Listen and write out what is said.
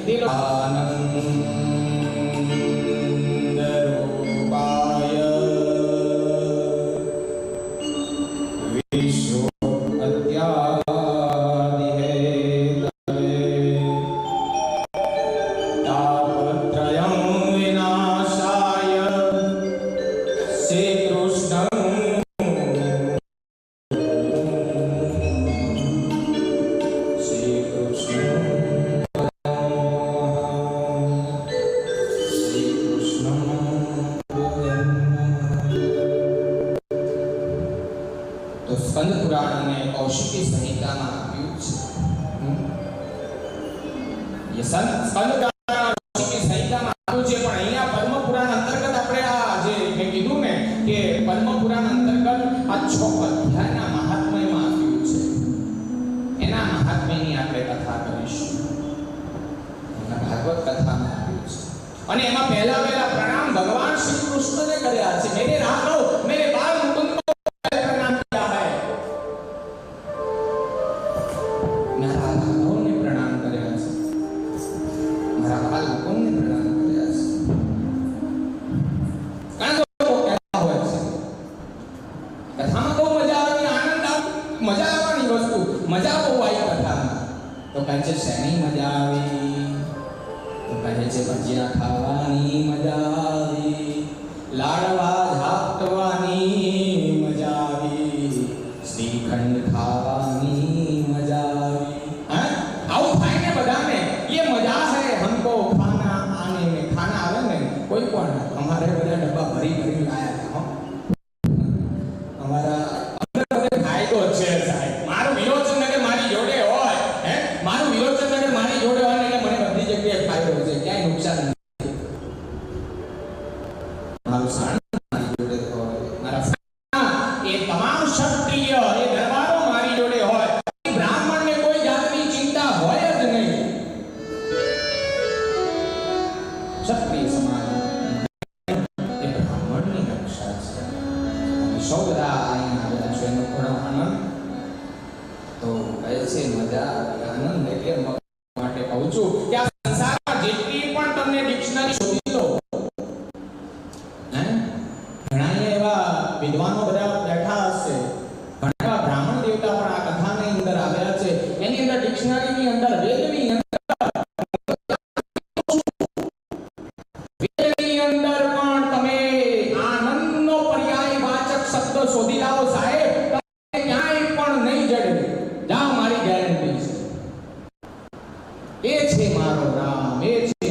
તે આનંદરૂપાય વિશ્વ સ્કંદ પુરાણ અને કૌશિકી સંહિતામાં આપ્યું છે. સ્કંદ પુરાણ કૌશિકી સંહિતામાં આપ્યું છે, પણ અહીંયા પદ્મ પુરાણ અંતર્ગત આપણે આ જે મેં કીધું ને કે પદ્મ પુરાણ અંતર્ગત આ 6 અધ્યાયના મહાત્મ્યમાં આપ્યું છે. એના મહાત્મ્યની આપણે કથા કરીશું. ભાગવત કથામાં આપ્યું છે અને એમાં પહેલા પ્રણામ ભગવાન શ્રી કૃષ્ણને કર્યા છે. મેરે રાઘવ મેરે બાલ મુકુંદ શેની મજા આવી? તો કહે છે ભજીયા ખાવાની મજા આવી, લાડવા ઝાપટવાની મજા આવી, શ્રીખંડ ખાવાની મજા આવી. આવું થાય ને બધાને. ये मजा है हमको खाना आने में. खाना આવે ને કોઈ પણ અમારે બધા ડબ્બા ભરી લાયા હતા. અમારા અંદર બધે ફાયદો છે સાહેબ. મારું વિરોચન કે મારી જોડે હોય, મારું વિરોચન કે મારી જોડે હોય એટલે મને બધી જગ્યાએ ફાયદો છે, ક્યાંય નુકસાન નથી. મારું સાણ મારી જોડે હોય, મારા એ તમામ ક્ષત્રિય એ દરબારો મારી જોડે હોય, બ્રાહ્મણને કોઈ જાતની ચિંતા હોય જ નહીં. ક્ષત્રિય સમાજ એ બ્રાહ્મણની રક્ષા છે. સૌ બધા અહીંયા આવેલા છે એનો ઘણો આનંદ તો કહે છે મજા આનંદ એટલે માટે કહું છું કે આ સંસારમાં જેટલી પણ તમને ડિક્શનરી શોધી લો, ઘણા એવા વિદ્વાનો બધા બેઠા હશે, ઘણા એવા બ્રાહ્મણ દેવતા પણ આ કથાની અંદર આવ્યા છે. એની અંદર ડિક્શનરીની અંદર વેદની અંદર પણ તમે આનંદનો પર્યાયવાચક શબ્દ શોધી લાવો સાહેબ, ક્યાંય પણ નહીં જડે. જાઓ, મારી ગેરંટી છે. એ છે મારો રામ, એ છે